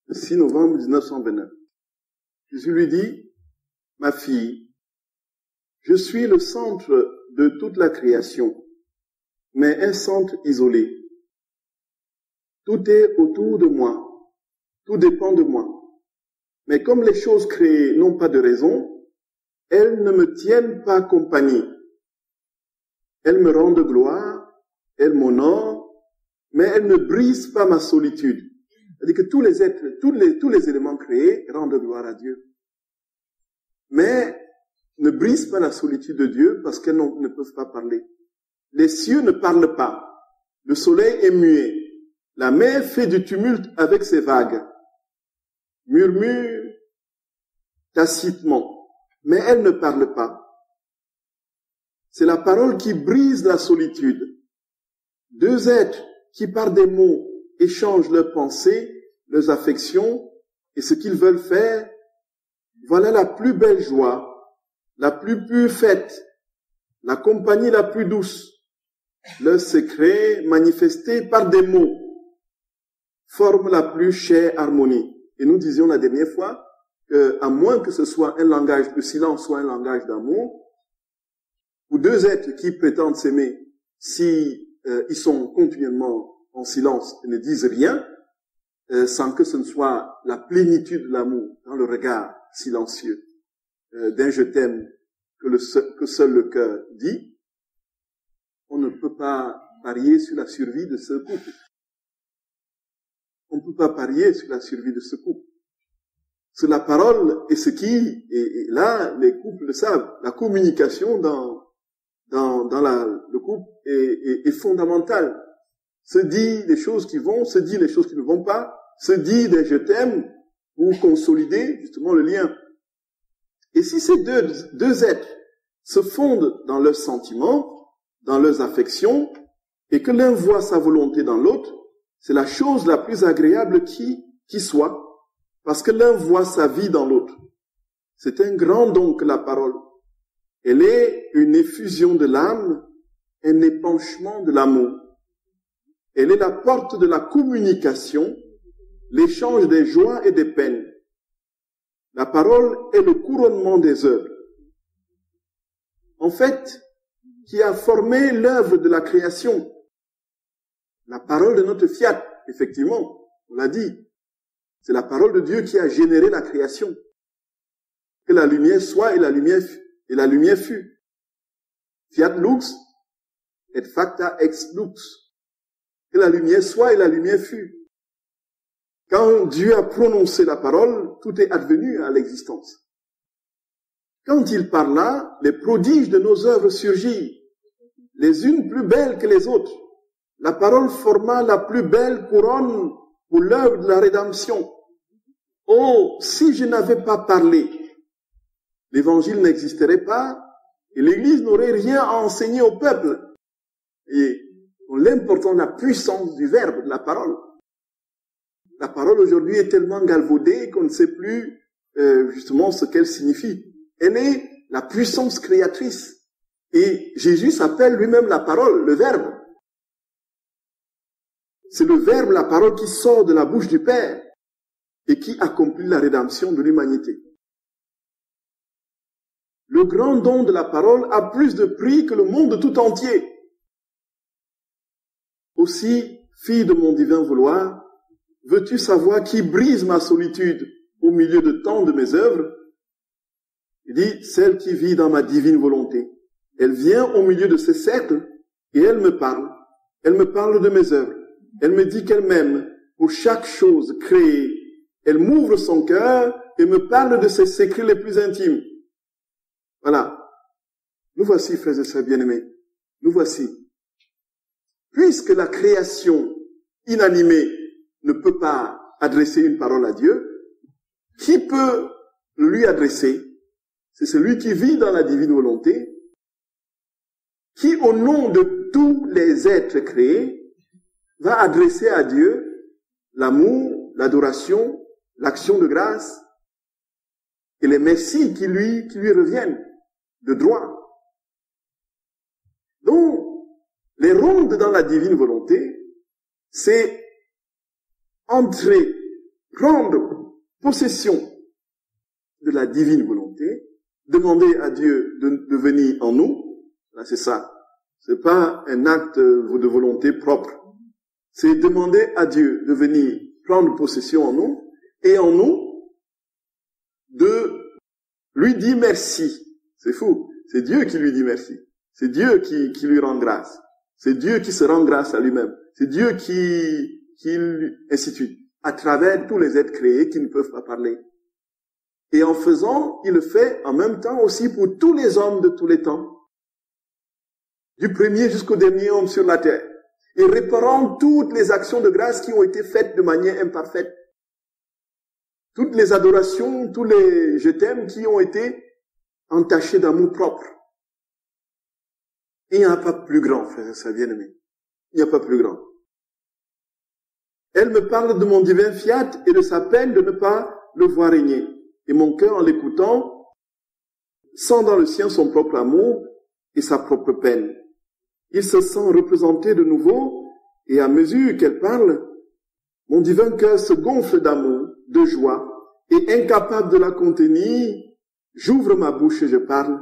le 6 novembre 1929. Jésus lui dit, « Ma fille, je suis le centre de toute la création, mais un centre isolé. Tout est autour de moi, tout dépend de moi. Mais comme les choses créées n'ont pas de raison, elles ne me tiennent pas compagnie. Elles me rendent gloire, elles m'honorent, mais elles ne brisent pas ma solitude. » C'est-à-dire que tous les êtres, tous les éléments créés rendent gloire à Dieu. Mais ne brisent pas la solitude de Dieu parce qu'elles ne peuvent pas parler. Les cieux ne parlent pas. Le soleil est muet. La mer fait du tumulte avec ses vagues. Murmure tacitement. Mais elle ne parle pas. C'est la parole qui brise la solitude. Deux êtres qui par des mots échangent leurs pensées, leurs affections et ce qu'ils veulent faire, voilà la plus belle joie, la plus pure fête, la compagnie la plus douce. Leurs secrets manifestés par des mots forment la plus chère harmonie. Et nous disions la dernière fois qu'à moins que ce soit un langage de silence, soit un langage d'amour, ou deux êtres qui prétendent s'aimer, si ils sont continuellement en silence et ne disent rien, sans que ce ne soit la plénitude de l'amour dans le regard silencieux d'un je t'aime que seul le cœur dit, on ne peut pas parier sur la survie de ce couple. On ne peut pas parier sur la survie de ce couple. C'est la parole et ce qui, et là, les couples le savent, la communication dans le couple est fondamentale. Se dit les choses qui vont, se dit les choses qui ne vont pas, se dit des je t'aime pour consolider justement le lien. Et si ces deux êtres se fondent dans leurs sentiments, dans leurs affections, et que l'un voit sa volonté dans l'autre, c'est la chose la plus agréable qui soit, parce que l'un voit sa vie dans l'autre. C'est un grand don que la parole. Elle est une effusion de l'âme, un épanchement de l'amour. Elle est la porte de la communication, l'échange des joies et des peines. La parole est le couronnement des œuvres. En fait, qui a formé l'œuvre de la création. La parole de notre fiat, effectivement, on l'a dit. C'est la parole de Dieu qui a généré la création. Que la lumière soit et la lumière fut. Fiat lux et facta ex lux. Que la lumière soit et la lumière fut. Quand Dieu a prononcé la parole, tout est advenu à l'existence. Quand il parla, les prodiges de nos œuvres surgirent, les unes plus belles que les autres. La parole forma la plus belle couronne pour l'œuvre de la rédemption. Oh, si je n'avais pas parlé, l'évangile n'existerait pas et l'Église n'aurait rien à enseigner au peuple. Et l'important, la puissance du verbe, de la parole. La parole aujourd'hui est tellement galvaudée qu'on ne sait plus justement ce qu'elle signifie. Elle est la puissance créatrice. Et Jésus s'appelle lui-même la parole, le verbe. C'est le verbe, la parole qui sort de la bouche du Père et qui accomplit la rédemption de l'humanité. Le grand don de la parole a plus de prix que le monde tout entier. Aussi, fille de mon divin vouloir, veux-tu savoir qui brise ma solitude au milieu de tant de mes œuvres? Il dit, celle qui vit dans ma divine volonté. Elle vient au milieu de ces cercles et elle me parle. Elle me parle de mes œuvres. Elle me dit qu'elle m'aime pour chaque chose créée. Elle m'ouvre son cœur et me parle de ses secrets les plus intimes. Voilà. Nous voici, frères et sœurs bien-aimés. Nous voici. Puisque la création inanimée ne peut pas adresser une parole à Dieu, qui peut lui adresser? C'est celui qui vit dans la divine volonté, qui au nom de tous les êtres créés, va adresser à Dieu l'amour, l'adoration, l'action de grâce, et les merci qui lui reviennent de droit. Donc, les rondes dans la divine volonté, c'est entrer, prendre possession de la divine volonté, demander à Dieu de venir en nous. Là, c'est ça. C'est pas un acte de volonté propre. C'est demander à Dieu de venir prendre possession en nous et en nous de lui dire merci. C'est fou. C'est Dieu qui lui dit merci. C'est Dieu qui lui rend grâce. C'est Dieu qui se rend grâce à lui-même. C'est Dieu qui ainsi de suite, à travers tous les êtres créés qui ne peuvent pas parler. Et en faisant, il le fait en même temps aussi pour tous les hommes de tous les temps. Du premier jusqu'au dernier homme sur la terre. Et réparant toutes les actions de grâce qui ont été faites de manière imparfaite. Toutes les adorations, tous les je t'aime qui ont été entachés d'amour propre. Il n'y a pas plus grand, frère, ça bien-aimé. Il n'y a pas plus grand. Elle me parle de mon divin fiat et de sa peine de ne pas le voir régner. Et mon cœur, en l'écoutant, sent dans le sien son propre amour et sa propre peine. Il se sent représenté de nouveau, et à mesure qu'elle parle, mon divin cœur se gonfle d'amour, de joie, et incapable de la contenir, j'ouvre ma bouche et je parle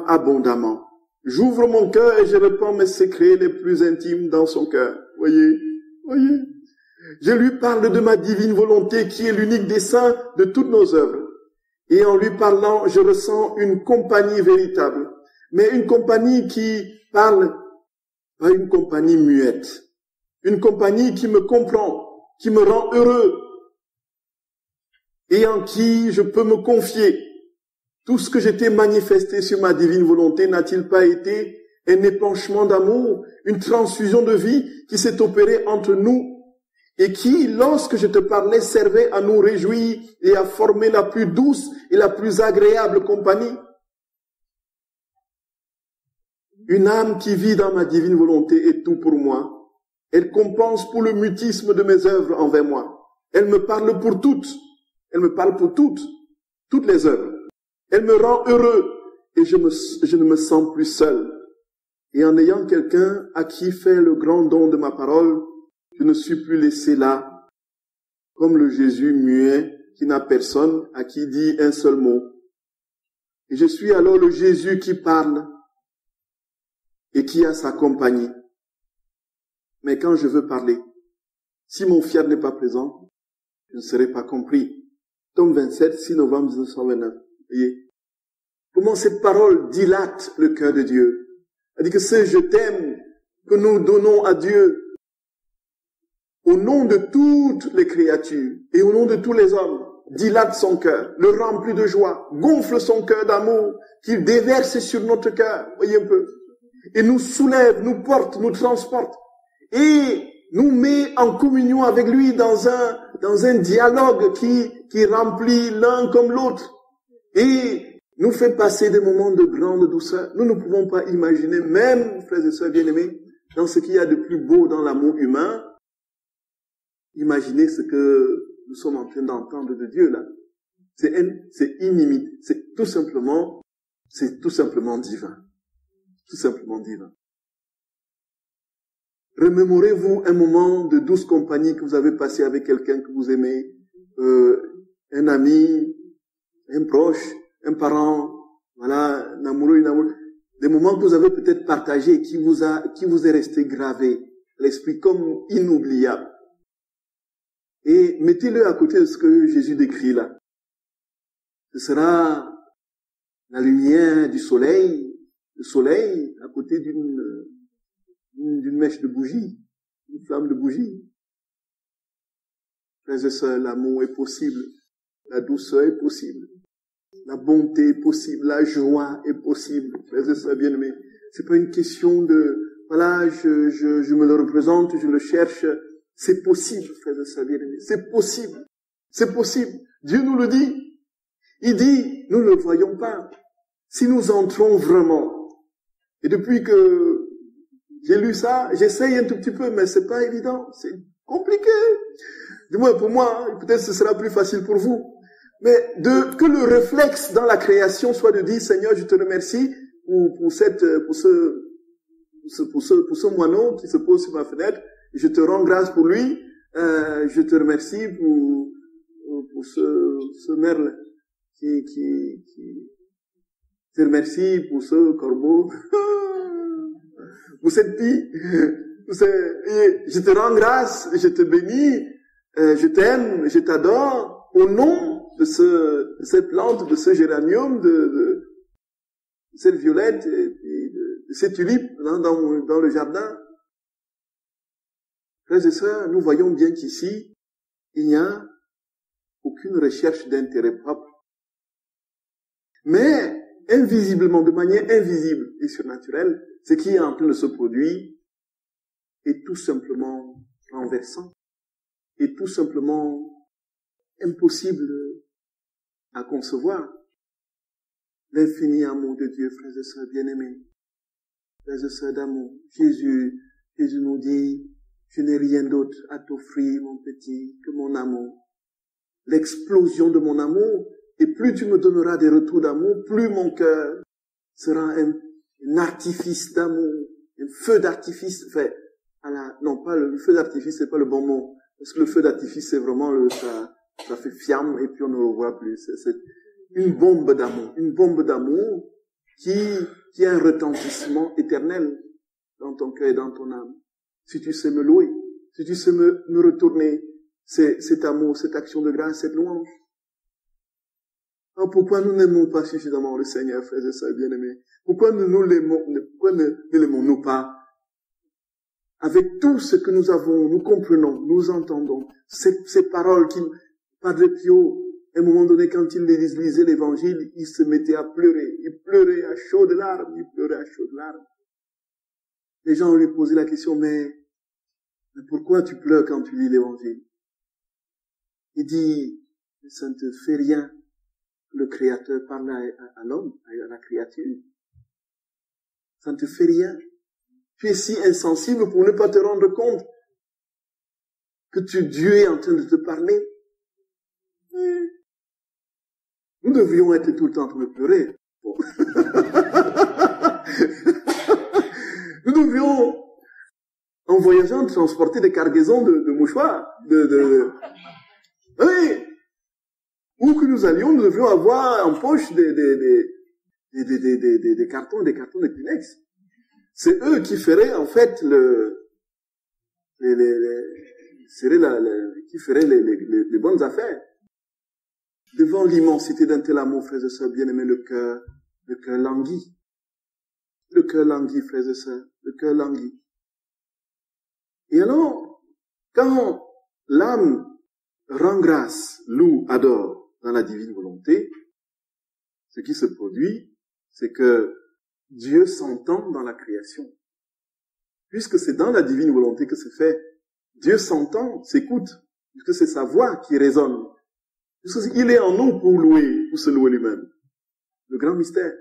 abondamment. J'ouvre mon cœur et je répands mes secrets les plus intimes dans son cœur. Voyez. Je lui parle de ma divine volonté qui est l'unique dessein de toutes nos œuvres. Et en lui parlant, je ressens une compagnie véritable. Mais une compagnie qui parle, pas une compagnie muette. Une compagnie qui me comprend, qui me rend heureux. Et en qui je peux me confier. Tout ce que j'étais manifesté sur ma divine volonté n'a-t-il pas été un épanchement d'amour, une transfusion de vie qui s'est opérée entre nous et qui, lorsque je te parlais, servait à nous réjouir et à former la plus douce et la plus agréable compagnie. Une âme qui vit dans ma divine volonté est tout pour moi. Elle compense pour le mutisme de mes œuvres envers moi. Elle me parle pour toutes. Elle me parle pour toutes les œuvres. Elle me rend heureux et je ne me sens plus seul. Et en ayant quelqu'un à qui faire le grand don de ma parole, je ne suis plus laissé là, comme le Jésus muet qui n'a personne à qui dit un seul mot. Et je suis alors le Jésus qui parle et qui a sa compagnie. Mais quand je veux parler, si mon fiat n'est pas présent, je ne serai pas compris. Tome 27, 6 novembre 1929. Voyez comment cette parole dilate le cœur de Dieu. C'est-à-dire que ce « je t'aime » que nous donnons à Dieu au nom de toutes les créatures et au nom de tous les hommes, dilate son cœur, le remplit de joie, gonfle son cœur d'amour, qu'il déverse sur notre cœur, voyez un peu, et nous soulève, nous porte, nous transporte, et nous met en communion avec lui dans un dialogue qui remplit l'un comme l'autre, et nous fait passer des moments de grande douceur. Nous ne pouvons pas imaginer, même, frères et sœurs bien-aimés, dans ce qu'il y a de plus beau dans l'amour humain, imaginez ce que nous sommes en train d'entendre de Dieu là. C'est inimitable, c'est tout simplement divin. Tout simplement divin. Remémorez-vous un moment de douce compagnie que vous avez passé avec quelqu'un que vous aimez, un ami, un proche, un parent, voilà, un amoureux, une amoureuse. Des moments que vous avez peut-être partagés, qui vous est resté gravé à l'esprit comme inoubliable. Et mettez-le à côté de ce que Jésus décrit là. Ce sera la lumière du soleil, le soleil à côté d'une mèche de bougie, une flamme de bougie. Frères et sœurs, l'amour est possible, la douceur est possible. La bonté est possible, la joie est possible. Frères et sœurs bien-aimés, c'est pas une question de, voilà, je me le représente, je le cherche. C'est possible, frères et sœurs bien-aimés. C'est possible. C'est possible. Dieu nous le dit. Il dit, nous ne le voyons pas. Si nous entrons vraiment, et depuis que j'ai lu ça, j'essaye un tout petit peu, mais c'est pas évident. C'est compliqué. Du moins pour moi, peut-être ce sera plus facile pour vous. Mais que le réflexe dans la création soit de dire, Seigneur, je te remercie pour ce moineau qui se pose sur ma fenêtre. Je te rends grâce pour lui. Je te remercie pour ce merle qui te remercie pour ce corbeau, pour cette pie. Je te rends grâce, je te bénis, je t'aime, je t'adore au nom de cette plante, de ce géranium, de cette violette, et de ces tulipes dans le jardin. Frères et sœurs, nous voyons bien qu'ici, il n'y a aucune recherche d'intérêt propre. Mais, invisiblement, de manière invisible et surnaturelle, ce qui est en train de se produire est tout simplement renversant, est tout simplement impossible à concevoir. L'infini amour de Dieu, frères et sœurs bien-aimés, frères et sœurs d'amour. Jésus nous dit, je n'ai rien d'autre à t'offrir, mon petit, que mon amour. L'explosion de mon amour, et plus tu me donneras des retours d'amour, plus mon cœur sera un artifice d'amour, un feu d'artifice, enfin, non, pas le feu d'artifice, c'est pas le bon mot, parce que le feu d'artifice, c'est vraiment ça fait fiamme, et puis on ne le voit plus. C'est une bombe d'amour qui a un retentissement éternel dans ton cœur et dans ton âme. Si tu sais me louer, si tu sais me retourner cet amour, cette action de grâce, cette louange. Alors pourquoi nous n'aimons pas suffisamment le Seigneur, frères et sœurs bien-aimés? Pourquoi ne l'aimons-nous pas? Avec tout ce que nous avons, nous comprenons, nous entendons, ces paroles Padre Pio, à un moment donné, quand il lisait l'évangile, il se mettait à pleurer. Il pleurait à chaudes larmes, Les gens lui posaient la question, mais pourquoi tu pleures quand tu lis l'évangile? Il dit, ça ne te fait rien que le Créateur parle à l'homme, à la créature. Ça ne te fait rien. Tu es si insensible pour ne pas te rendre compte que Dieu est en train de te parler. Nous devrions être tout le temps en train de pleurer. Bon. Nous devrions, en voyageant, transporter des cargaisons de mouchoirs, oui. Où que nous allions, nous devrions avoir en poche des cartons de Kleenex. C'est eux qui feraient, en fait, qui feraient les bonnes affaires. Devant l'immensité d'un tel amour, frères et sœurs bien-aimés, le cœur languit. Le cœur languit, frères et sœurs, le cœur languit. Et alors, quand l'âme rend grâce, loue, adore dans la divine volonté, ce qui se produit, c'est que Dieu s'entend dans la création. Puisque c'est dans la divine volonté que c'est fait, Dieu s'entend, s'écoute, puisque c'est sa voix qui résonne. Il est en nous pour se louer lui-même. Le grand mystère.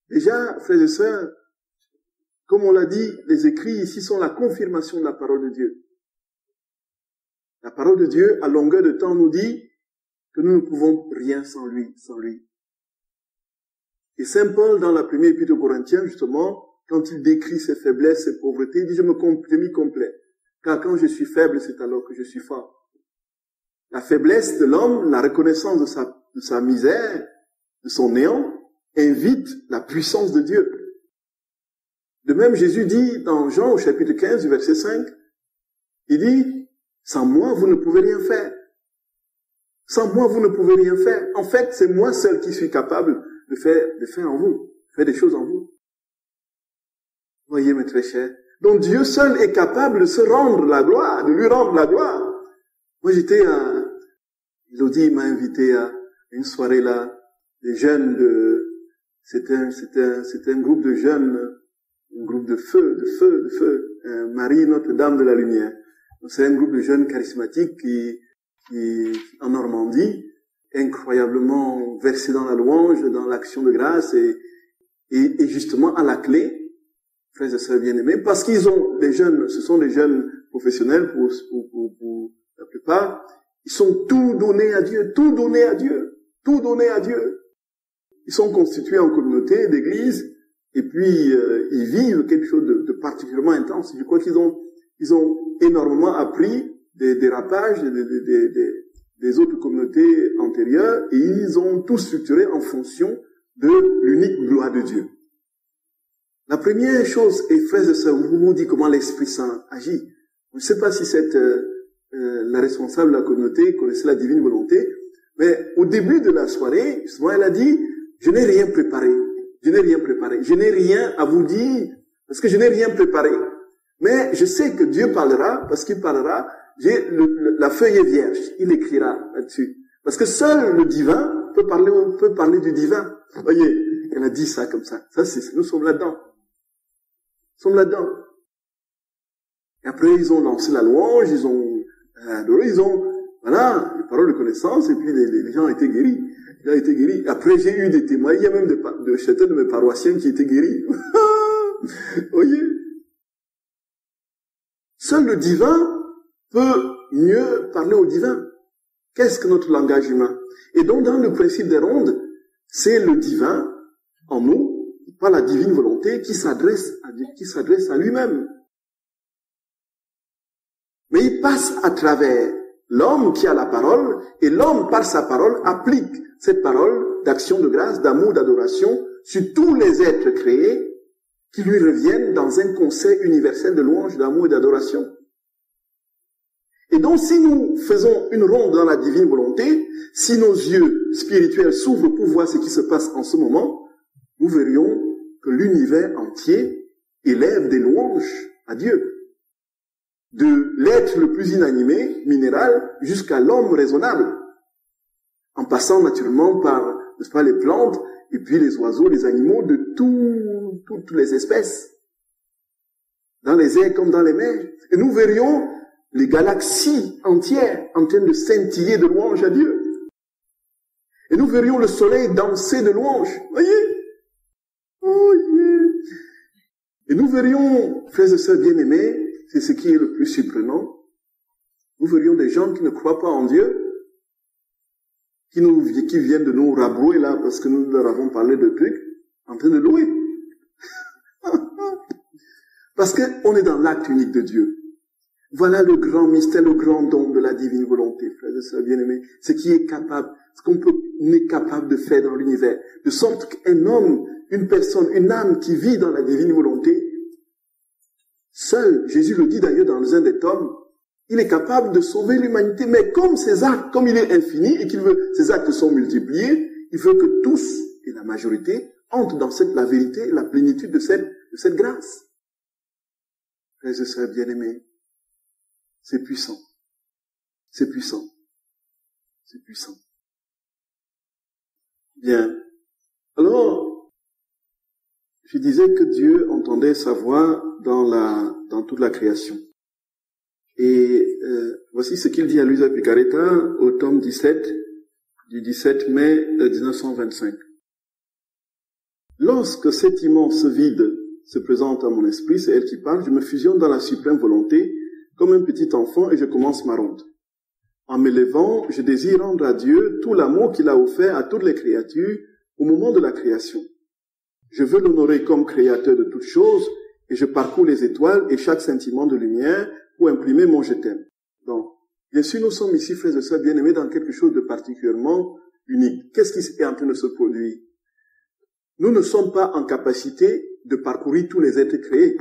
Déjà, frères et sœurs, comme on l'a dit, les écrits ici sont la confirmation de la parole de Dieu. La parole de Dieu, à longueur de temps, nous dit que nous ne pouvons rien sans lui. Et Saint Paul, dans la première épître aux Corinthiens, justement, quand il décrit ses faiblesses, ses pauvretés, il dit, je m'y complais. Car quand je suis faible, c'est alors que je suis fort. La faiblesse de l'homme, la reconnaissance de sa misère, de son néant, invite la puissance de Dieu. De même, Jésus dit dans Jean au chapitre 15, verset 5, il dit, sans moi, vous ne pouvez rien faire. Sans moi, vous ne pouvez rien faire. En fait, c'est moi seul qui suis capable de faire en vous, de faire des choses en vous. Voyez, mes très chers. Donc Dieu seul est capable de se rendre la gloire, de lui rendre la gloire. Moi, Elodie m'a invité à une soirée là, des jeunes c'était un groupe de jeunes, un groupe de feu, Marie Notre-Dame de la Lumière. C'est un groupe de jeunes charismatiques qui en Normandie, incroyablement versés dans la louange, dans l'action de grâce et justement à la clé, frères et sœurs bien-aimés, parce ce sont des jeunes professionnels pour la plupart, Ils sont tout donnés à Dieu, tout donnés à Dieu, tout donnés à Dieu. Ils sont constitués en communauté d'église, et puis ils vivent quelque chose de particulièrement intense. Je crois qu'ils ont énormément appris des dérapages des autres communautés antérieures, et ils ont tout structuré en fonction de l'unique gloire de Dieu. La première chose, et frères et sœurs, vous vous dites comment l'Esprit Saint agit. Je ne sais pas si la responsable de la communauté connaissait la divine volonté, mais au début de la soirée, justement, elle a dit, je n'ai rien préparé, je n'ai rien à vous dire, parce que je n'ai rien préparé. Mais je sais que Dieu parlera, parce qu'il parlera, la feuille est vierge, il écrira là-dessus. Parce que seul le divin peut parler du divin. Voyez, elle a dit ça comme ça. Nous sommes là-dedans. Nous sommes là-dedans. Et après, ils ont lancé la louange, ils ont adoré, voilà, les paroles de connaissance, et puis les gens ont été guéris. Après, j'ai eu des témoins, il y a même certains de mes paroissiens qui étaient guéris. Voyez? Seul le divin peut mieux parler au divin. Qu'est-ce que notre langage humain? Et donc, dans le principe des rondes, c'est le divin en nous, par la divine volonté, qui s'adresse à Dieu, qui s'adresse à lui-même. Mais il passe à travers l'homme qui a la parole, et l'homme, par sa parole, applique cette parole d'action de grâce, d'amour, d'adoration sur tous les êtres créés qui lui reviennent dans un concert universel de louange, d'amour et d'adoration. Et donc, si nous faisons une ronde dans la divine volonté, si nos yeux spirituels s'ouvrent pour voir ce qui se passe en ce moment, nous verrions que l'univers entier élève des louanges à Dieu. De l'être le plus inanimé, minéral, jusqu'à l'homme raisonnable, en passant naturellement par, n'est-ce pas, les plantes, et puis les oiseaux, les animaux de toutes les espèces, dans les airs comme dans les mers. Et nous verrions les galaxies entières en train de scintiller de louanges à Dieu. Et nous verrions le soleil danser de louanges. Voyez? Et nous verrions, frères et sœurs bien-aimés, c'est ce qui est le plus surprenant, nous verrions des gens qui ne croient pas en Dieu, qui viennent de nous rabrouer là, parce que nous leur avons parlé de trucs, en train de louer. Parce qu'on est dans l'acte unique de Dieu. Voilà le grand mystère, le grand don de la divine volonté, frères et sœurs bien-aimés. Ce qui est capable, ce qu'on est capable de faire dans l'univers. De sorte qu'un homme, une personne, une âme qui vit dans la divine volonté, seul, Jésus le dit d'ailleurs dans un des tomes, il est capable de sauver l'humanité, mais comme ses actes, comme il est infini et ses actes sont multipliés, il veut que tous, et la majorité, entrent dans la vérité, la plénitude de cette grâce. Frères et sœurs bien-aimés, c'est puissant. C'est puissant. C'est puissant. Bien. Alors, je disais que Dieu entendait sa voix dans toute la création. Et voici ce qu'il dit à Luisa Picaretta au tome 17, du 17 mai 1925. Lorsque cet immense vide se présente à mon esprit, c'est elle qui parle, je me fusionne dans la suprême volonté, comme un petit enfant, et je commence ma ronde. En m'élevant, je désire rendre à Dieu tout l'amour qu'il a offert à toutes les créatures au moment de la création. Je veux l'honorer comme créateur de toutes choses, et je parcours les étoiles et chaque scintillement de lumière pour imprimer mon je t'aime. Donc, bien sûr, nous sommes ici, frères et sœurs bien-aimés, dans quelque chose de particulièrement unique. Qu'est-ce qui est en train de se produire? Nous ne sommes pas en capacité de parcourir tous les êtres créés.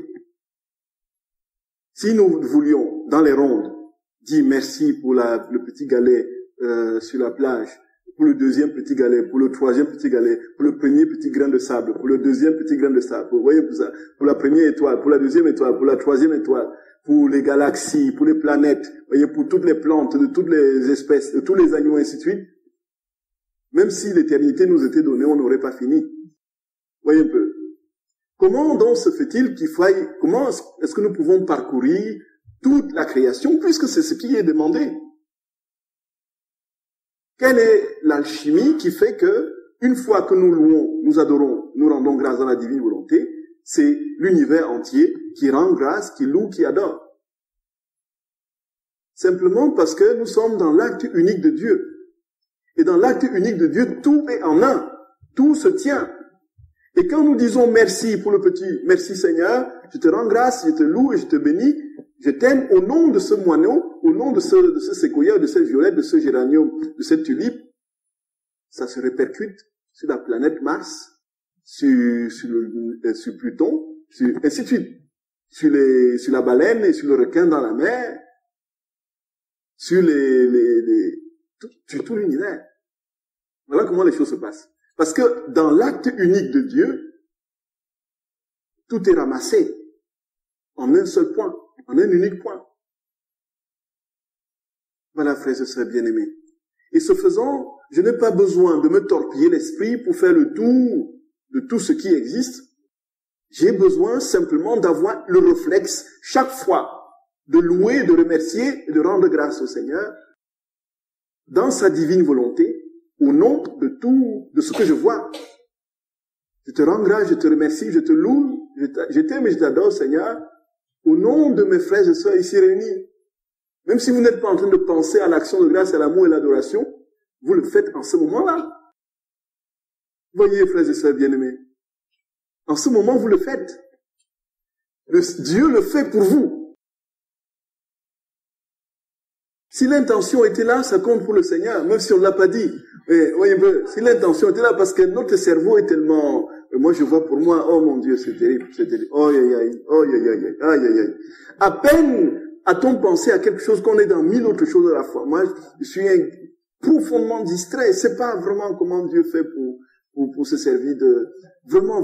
Si nous voulions, dans les rondes, dire merci pour le petit galet sur la plage, pour le deuxième petit galet, pour le troisième petit galet, pour le premier petit grain de sable, pour le deuxième petit grain de sable, vous voyez pour ça, pour la première étoile, pour la deuxième étoile, pour la troisième étoile, pour les galaxies, pour les planètes, vous voyez, pour toutes les plantes, de toutes les espèces, de tous les animaux, ainsi de suite. Même si l'éternité nous était donnée, on n'aurait pas fini. Voyez un peu. Comment donc se fait-il comment est-ce que nous pouvons parcourir toute la création, puisque c'est ce qui est demandé? Quelle est l'alchimie qui fait que, une fois que nous louons, nous adorons, nous rendons grâce dans la divine volonté, c'est l'univers entier qui rend grâce, qui loue, qui adore. simplement parce que nous sommes dans l'acte unique de Dieu. Et dans l'acte unique de Dieu, tout est en un. Tout se tient. Et quand nous disons merci pour le petit, merci Seigneur, je te rends grâce, je te loue et je te bénis, je t'aime au nom de ce moineau, au nom de ce séquoia, de cette violette, de ce géranium, de cette tulipe, ça se répercute sur la planète Mars, sur Pluton, ainsi de suite, sur la baleine et sur le requin dans la mer, sur sur tout l'univers. Voilà comment les choses se passent. Parce que dans l'acte unique de Dieu, tout est ramassé en un seul point, en un unique point. Voilà, frères et sœurs bien-aimés. Et ce faisant, je n'ai pas besoin de me torpiller l'esprit pour faire le tour de tout ce qui existe. J'ai besoin simplement d'avoir le réflexe, chaque fois, de louer, de remercier et de rendre grâce au Seigneur dans sa divine volonté, au nom de tout, de ce que je vois. Je te rends grâce, je te remercie, je te loue, je t'aime et je t'adore, Seigneur, au nom de mes frères et sœurs ici réunis. Même si vous n'êtes pas en train de penser à l'action de grâce, à l'amour et à l'adoration, vous le faites en ce moment-là. Voyez, frères et sœurs bien-aimés, en ce moment, vous le faites. Dieu le fait pour vous. Si l'intention était là, ça compte pour le Seigneur, même si on ne l'a pas dit. Mais, voyez, si l'intention était là, parce que notre cerveau est tellement... Moi, je vois pour moi, oh mon Dieu, c'est terrible, c'est terrible. Oh, aïe, aïe, oh, aïe, aïe, aïe, aïe, aïe. À peine a-t-on pensé à quelque chose qu'on est dans 1000 autres choses à la fois. Moi, je suis profondément distrait. C'est pas vraiment comment Dieu fait pour se servir de... Vraiment,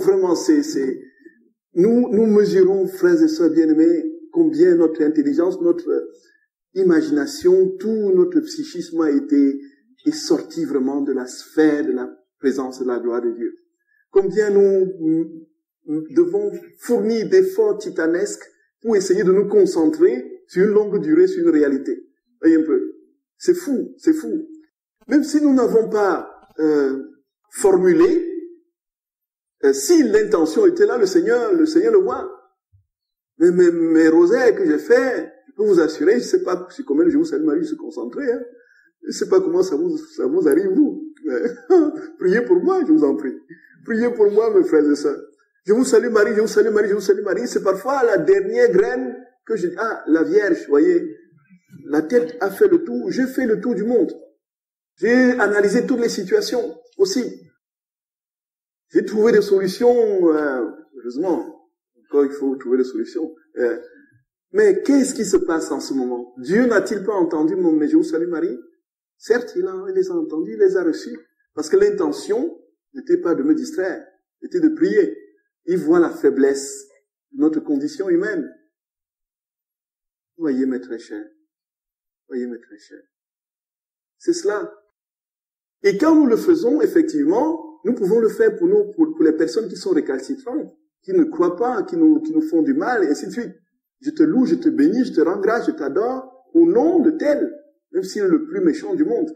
Nous mesurons, frères et sœurs bien-aimés, combien notre intelligence, notre imagination, tout notre psychisme est sorti vraiment de la sphère de la présence et de la gloire de Dieu. Combien nous devons fournir d'efforts titanesques pour essayer de nous concentrer sur une longue durée, sur une réalité. Voyez un peu. C'est fou, c'est fou. Même si nous n'avons pas formulé, si l'intention était là, le Seigneur le voit. Mais mes rosaires que j'ai fait, je peux vous assurer, je ne sais pas si combien je vous salue Marie, je suis concentré, hein. Je ne sais pas comment ça vous arrive, vous. Priez pour moi, je vous en prie. Priez pour moi, mes frères et sœurs. Je vous salue Marie, je vous salue Marie, je vous salue Marie. C'est parfois la dernière graine que je dis, ah, la Vierge, voyez. La tête a fait le tour, j'ai fait le tour du monde. J'ai analysé toutes les situations aussi. J'ai trouvé des solutions, heureusement, encore il faut trouver des solutions. Mais qu'est-ce qui se passe en ce moment? Dieu n'a-t-il pas entendu mon « Mais je vous salue Marie » ? Certes, il les a entendus, il les a reçus. Parce que l'intention n'était pas de me distraire, c'était de prier. Il voit la faiblesse de notre condition humaine. Voyez mes très chers, voyez mes très chers. C'est cela. Et quand nous le faisons, effectivement, nous pouvons le faire pour nous, pour les personnes qui sont récalcitrantes, qui ne croient pas, qui nous font du mal, et ainsi de suite. Je te loue, je te bénis, je te rends grâce, je t'adore, au nom de tel, même s'il est le plus méchant du monde.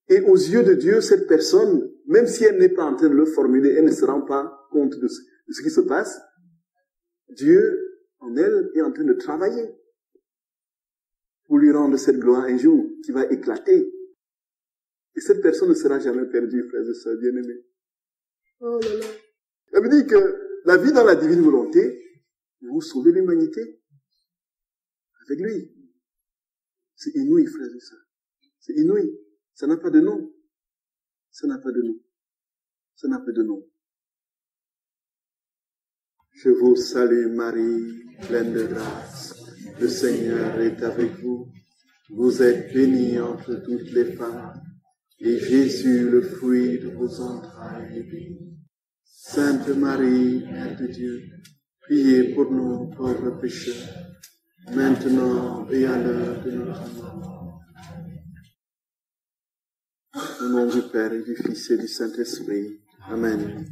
Et aux yeux de Dieu, cette personne, même si elle n'est pas en train de le formuler, elle ne se rend pas compte de ce qui se passe. Dieu, en elle, est en train de travailler pour lui rendre cette gloire un jour qui va éclater. Et cette personne ne sera jamais perdue, frères et sœurs bien-aimés. Oh là là. Elle me dit que la vie dans la divine volonté, vous sauvez l'humanité avec lui. C'est inouï, frères et sœurs. C'est inouï. Ça n'a pas de nom. Ça n'a pas de nom. Ça n'a pas de nom. Je vous salue Marie, pleine de grâce. Le Seigneur est avec vous. Vous êtes bénie entre toutes les femmes. Et Jésus, le fruit de vos entrailles, est béni. Sainte Marie, Mère de Dieu, priez pour nous pauvres pécheurs, maintenant et à l'heure de notre mort. Au nom du Père et du Fils et du Saint-Esprit. Amen.